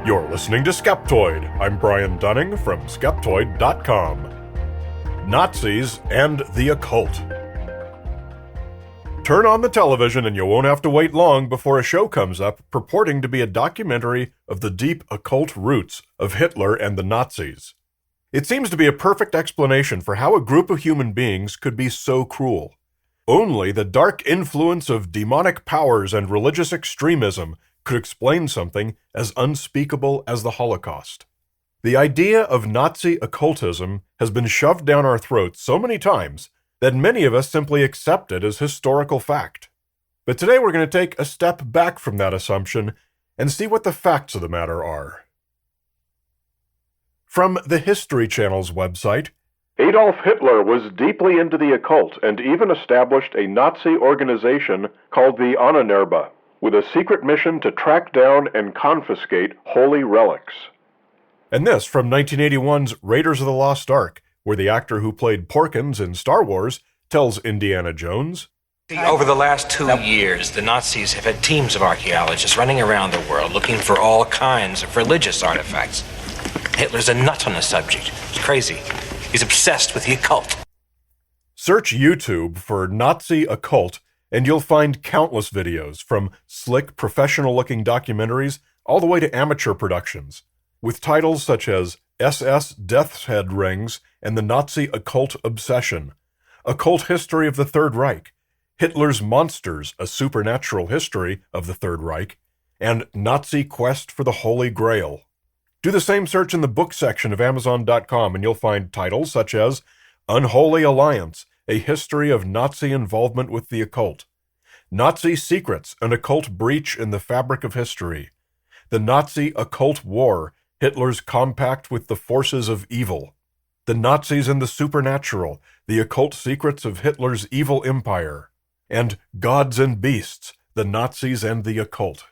You're listening to Skeptoid. I'm Brian Dunning from Skeptoid.com. Nazis and the Occult. Turn on the television and you won't have to wait long before a show comes up purporting to be a documentary of the deep occult roots of Hitler and the Nazis. It seems to be a perfect explanation for how a group of human beings could be so cruel. Only the dark influence of demonic powers and religious extremism could explain something as unspeakable as the Holocaust. The idea of Nazi occultism has been shoved down our throats so many times that many of us simply accept it as historical fact. But today we're going to take a step back from that assumption and see what the facts of the matter are. From the History Channel's website, Adolf Hitler was deeply into the occult and even established a Nazi organization called the Ahnenerbe, with a secret mission to track down and confiscate holy relics. And this from 1981's Raiders of the Lost Ark, where the actor who played Porkins in Star Wars tells Indiana Jones, Over the last 2 years, the Nazis have had teams of archaeologists running around the world looking for all kinds of religious artifacts. Hitler's a nut on the subject. He's crazy. He's obsessed with the occult. Search YouTube for Nazi occult, and you'll find countless videos, from slick, professional-looking documentaries all the way to amateur productions, with titles such as SS Death's Head Rings and the Nazi Occult Obsession, Occult History of the Third Reich, Hitler's Monsters, A Supernatural History of the Third Reich, and Nazi Quest for the Holy Grail. Do the same search in the book section of Amazon.com and you'll find titles such as Unholy Alliance, A History of Nazi Involvement with the Occult, Nazi Secrets, An Occult Breach in the Fabric of History, The Nazi Occult War, Hitler's Compact with the Forces of Evil, The Nazis and the Supernatural, The Occult Secrets of Hitler's Evil Empire, and Gods and Beasts, The Nazis and the Occult.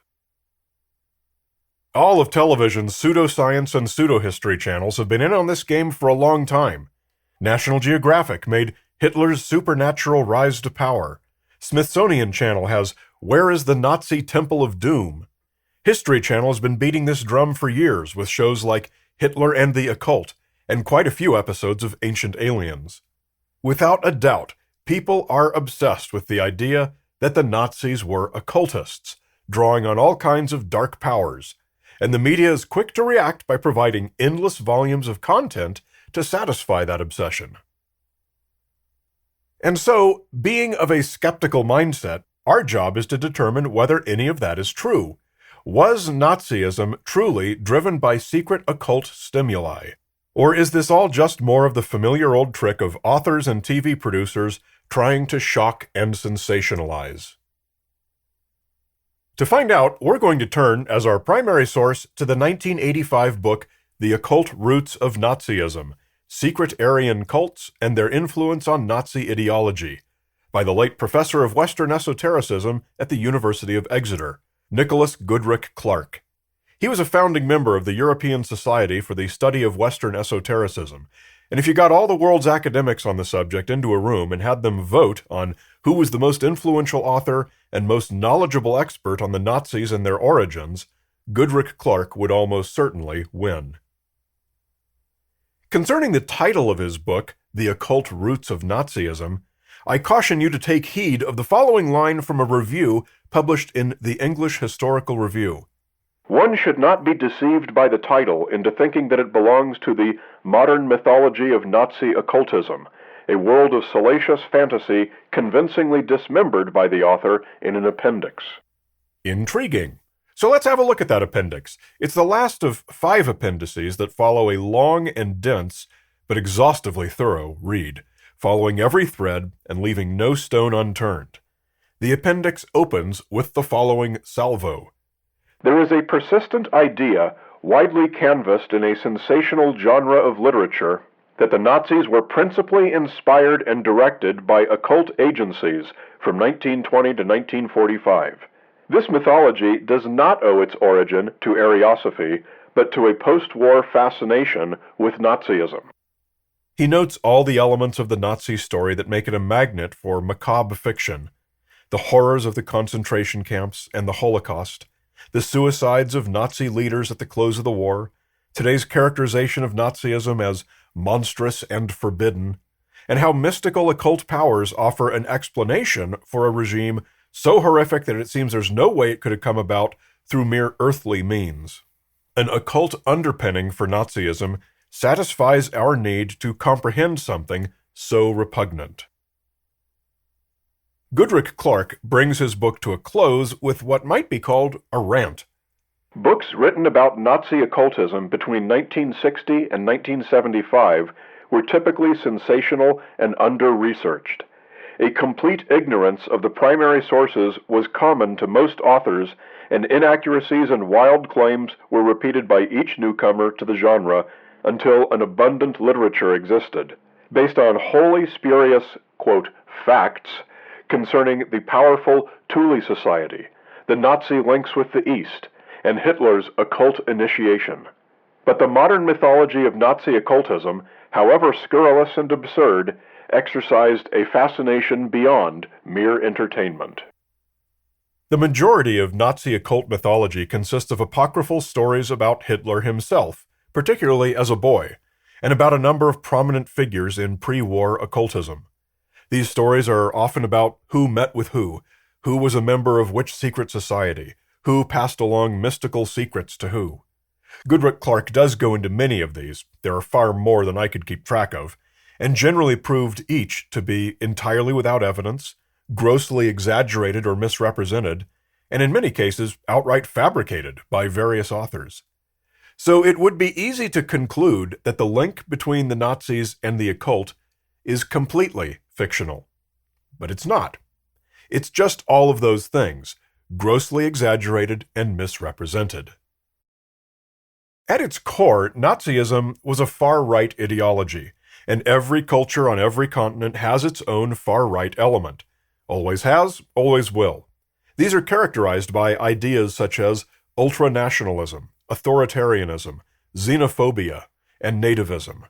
All of television's pseudo-science and pseudo-history channels have been in on this game for a long time. National Geographic made Hitler's Supernatural Rise to Power. Smithsonian Channel has Where is the Nazi Temple of Doom? History Channel has been beating this drum for years with shows like Hitler and the Occult and quite a few episodes of Ancient Aliens. Without a doubt, people are obsessed with the idea that the Nazis were occultists, drawing on all kinds of dark powers, and the media is quick to react by providing endless volumes of content to satisfy that obsession. And so, being of a skeptical mindset, our job is to determine whether any of that is true. Was Nazism truly driven by secret occult stimuli? Or is this all just more of the familiar old trick of authors and TV producers trying to shock and sensationalize? To find out, we're going to turn, as our primary source, to the 1985 book, The Occult Roots of Nazism, Secret Aryan Cults and Their Influence on Nazi Ideology, by the late professor of Western Esotericism at the University of Exeter, Nicholas Goodrick Clark. He was a founding member of the European Society for the Study of Western Esotericism, and if you got all the world's academics on the subject into a room and had them vote on who was the most influential author and most knowledgeable expert on the Nazis and their origins, Goodrick Clark would almost certainly win. Concerning the title of his book, The Occult Roots of Nazism, I caution you to take heed of the following line from a review published in the English Historical Review. One should not be deceived by the title into thinking that it belongs to the modern mythology of Nazi occultism, a world of salacious fantasy convincingly dismembered by the author in an appendix. Intriguing. So let's have a look at that appendix. It's the last of 5 appendices that follow a long and dense, but exhaustively thorough read, following every thread and leaving no stone unturned. The appendix opens with the following salvo. There is a persistent idea, widely canvassed in a sensational genre of literature, that the Nazis were principally inspired and directed by occult agencies from 1920 to 1945. This mythology does not owe its origin to Ariosophy, but to a post-war fascination with Nazism. He notes all the elements of the Nazi story that make it a magnet for macabre fiction, the horrors of the concentration camps and the Holocaust, the suicides of Nazi leaders at the close of the war, today's characterization of Nazism as monstrous and forbidden, and how mystical occult powers offer an explanation for a regime so horrific that it seems there's no way it could have come about through mere earthly means. An occult underpinning for Nazism satisfies our need to comprehend something so repugnant. Goodrick Clark brings his book to a close with what might be called a rant. Books written about Nazi occultism between 1960 and 1975 were typically sensational and under-researched. A complete ignorance of the primary sources was common to most authors, and inaccuracies and wild claims were repeated by each newcomer to the genre until an abundant literature existed, based on wholly spurious, quote, facts concerning the powerful Thule Society, the Nazi links with the East, and Hitler's occult initiation. But the modern mythology of Nazi occultism, however scurrilous and absurd, exercised a fascination beyond mere entertainment. The majority of Nazi occult mythology consists of apocryphal stories about Hitler himself, particularly as a boy, and about a number of prominent figures in pre-war occultism. These stories are often about who met with who was a member of which secret society, who passed along mystical secrets to who. Goodrick Clark does go into many of these, there are far more than I could keep track of, and generally proved each to be entirely without evidence, grossly exaggerated or misrepresented, and in many cases outright fabricated by various authors. So it would be easy to conclude that the link between the Nazis and the occult is completely fictional. But it's not. It's just all of those things, grossly exaggerated and misrepresented. At its core, Nazism was a far-right ideology, and every culture on every continent has its own far-right element. Always has, always will. These are characterized by ideas such as ultranationalism, authoritarianism, xenophobia, and nativism.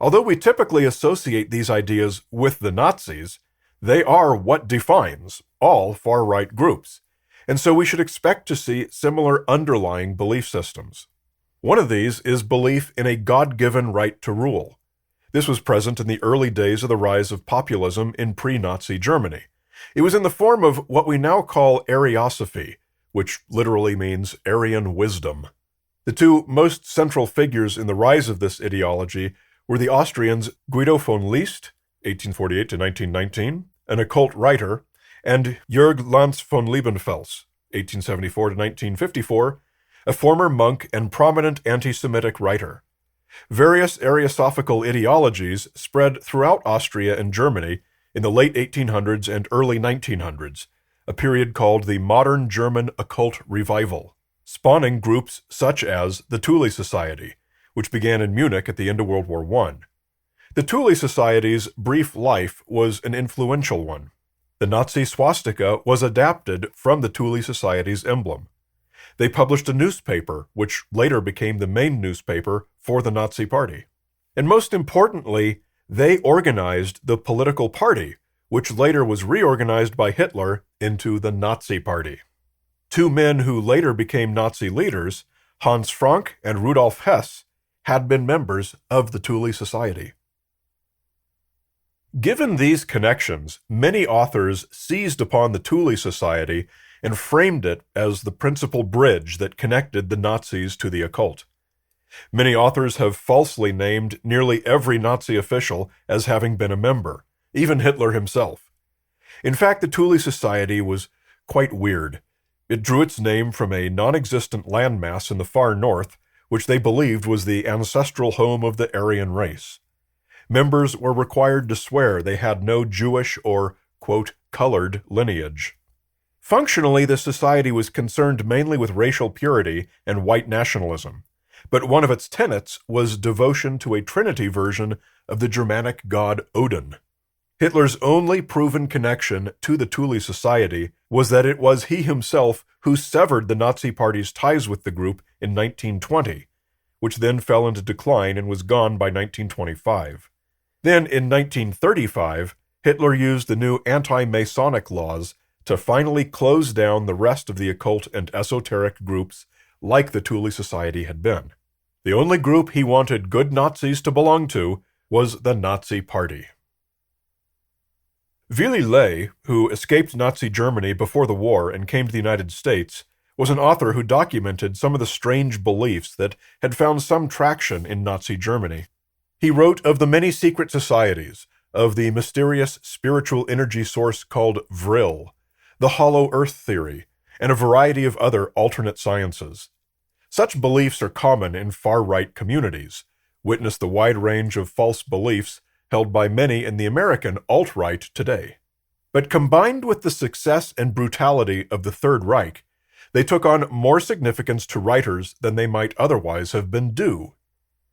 Although we typically associate these ideas with the Nazis, they are what defines all far-right groups, and so we should expect to see similar underlying belief systems. One of these is belief in a God-given right to rule. This was present in the early days of the rise of populism in pre-Nazi Germany. It was in the form of what we now call Ariosophy, which literally means Aryan wisdom. The two most central figures in the rise of this ideology were the Austrians Guido von List, 1848 to 1919, an occult writer, and Jörg Lanz von Liebenfels, 1874 to 1954, a former monk and prominent anti-Semitic writer. Various Ariosophical ideologies spread throughout Austria and Germany in the late 1800s and early 1900s, a period called the Modern German Occult Revival, spawning groups such as the Thule Society, which began in Munich at the end of World War I. The Thule Society's brief life was an influential one. The Nazi swastika was adapted from the Thule Society's emblem. They published a newspaper, which later became the main newspaper for the Nazi Party. And most importantly, they organized the political party, which later was reorganized by Hitler into the Nazi Party. Two men who later became Nazi leaders, Hans Frank and Rudolf Hess, had been members of the Thule Society. Given these connections, many authors seized upon the Thule Society and framed it as the principal bridge that connected the Nazis to the occult. Many authors have falsely named nearly every Nazi official as having been a member, even Hitler himself. In fact, the Thule Society was quite weird. It drew its name from a non-existent landmass in the far north, which they believed was the ancestral home of the Aryan race. Members were required to swear they had no Jewish or, quote, colored lineage. Functionally, the society was concerned mainly with racial purity and white nationalism, but one of its tenets was devotion to a Trinity version of the Germanic god Odin. Hitler's only proven connection to the Thule Society was that it was he himself who severed the Nazi Party's ties with the group in 1920, which then fell into decline and was gone by 1925. Then, in 1935, Hitler used the new anti-Masonic laws to finally close down the rest of the occult and esoteric groups like the Thule Society had been. The only group he wanted good Nazis to belong to was the Nazi Party. Willy Ley, who escaped Nazi Germany before the war and came to the United States, was an author who documented some of the strange beliefs that had found some traction in Nazi Germany. He wrote of the many secret societies, of the mysterious spiritual energy source called Vril, the hollow earth theory, and a variety of other alternate sciences. Such beliefs are common in far-right communities. Witness the wide range of false beliefs held by many in the American alt-right today. But combined with the success and brutality of the Third Reich, they took on more significance to writers than they might otherwise have been due.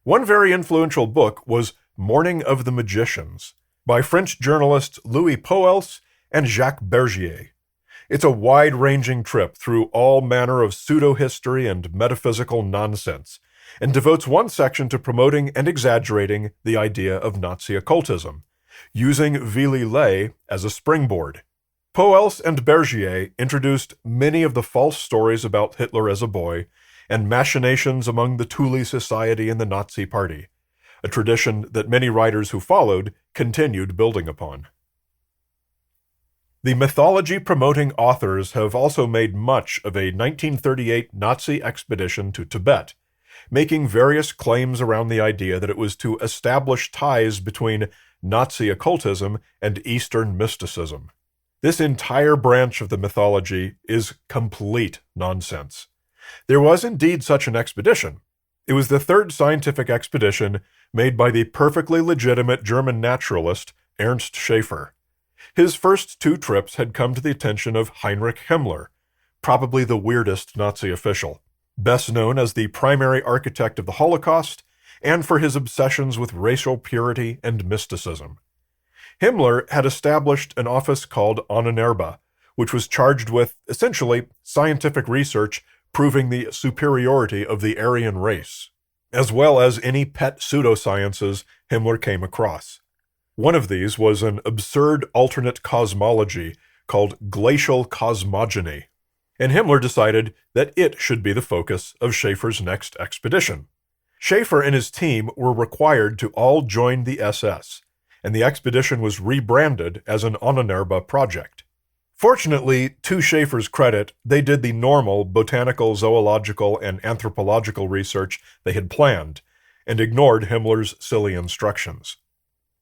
One very influential book was Morning of the Magicians, by French journalists Louis Poels and Jacques Bergier. It's a wide-ranging trip through all manner of pseudo-history and metaphysical nonsense, and devotes one section to promoting and exaggerating the idea of Nazi occultism, using Willy Ley as a springboard. Poels and Bergier introduced many of the false stories about Hitler as a boy and machinations among the Thule Society and the Nazi Party, a tradition that many writers who followed continued building upon. The mythology-promoting authors have also made much of a 1938 Nazi expedition to Tibet, making various claims around the idea that it was to establish ties between Nazi occultism and Eastern mysticism. This entire branch of the mythology is complete nonsense. There was indeed such an expedition. It was the third scientific expedition made by the perfectly legitimate German naturalist Ernst Schaefer. His first two trips had come to the attention of Heinrich Himmler, probably the weirdest Nazi official, best known as the primary architect of the Holocaust and for his obsessions with racial purity and mysticism. Himmler had established an office called Ahnenerbe, which was charged with, essentially, scientific research proving the superiority of the Aryan race, as well as any pet pseudosciences Himmler came across. One of these was an absurd alternate cosmology called glacial cosmogony, and Himmler decided that it should be the focus of Schaefer's next expedition. Schaefer and his team were required to all join the SS, and the expedition was rebranded as an Ahnenerbe project. Fortunately, to Schaefer's credit, they did the normal botanical, zoological, and anthropological research they had planned, and ignored Himmler's silly instructions.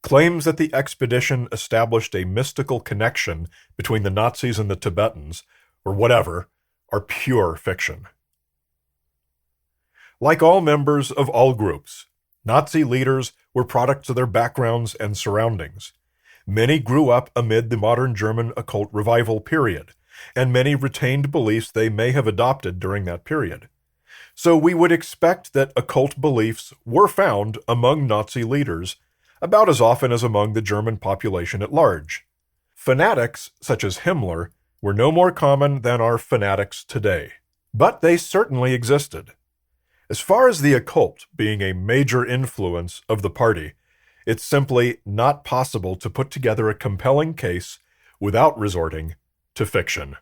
Claims that the expedition established a mystical connection between the Nazis and the Tibetans, or whatever, are pure fiction. Like all members of all groups, Nazi leaders were products of their backgrounds and surroundings. Many grew up amid the modern German occult revival period, and many retained beliefs they may have adopted during that period. So we would expect that occult beliefs were found among Nazi leaders about as often as among the German population at large. Fanatics, such as Himmler, were no more common than are fanatics today, but they certainly existed. As far as the occult being a major influence of the party, it's simply not possible to put together a compelling case without resorting to fiction.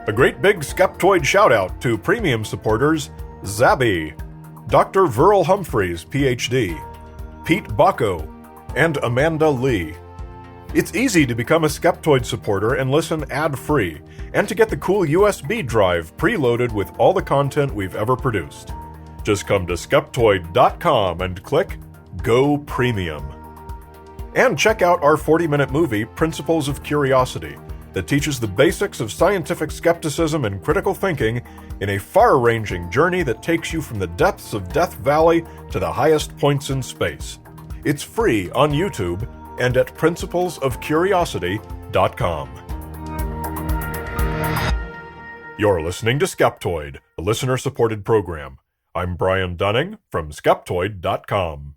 A great big Skeptoid shout-out to premium supporters Zabby, Dr. Verl Humphreys, Ph.D., Pete Bacco, and Amanda Lee. It's easy to become a Skeptoid supporter and listen ad-free, and to get the cool USB drive preloaded with all the content we've ever produced. Just come to Skeptoid.com and click Go Premium. And check out our 40-minute movie, Principles of Curiosity, that teaches the basics of scientific skepticism and critical thinking in a far-ranging journey that takes you from the depths of Death Valley to the highest points in space. It's free on YouTube and at principlesofcuriosity.com. You're listening to Skeptoid, a listener-supported program. I'm Brian Dunning from Skeptoid.com.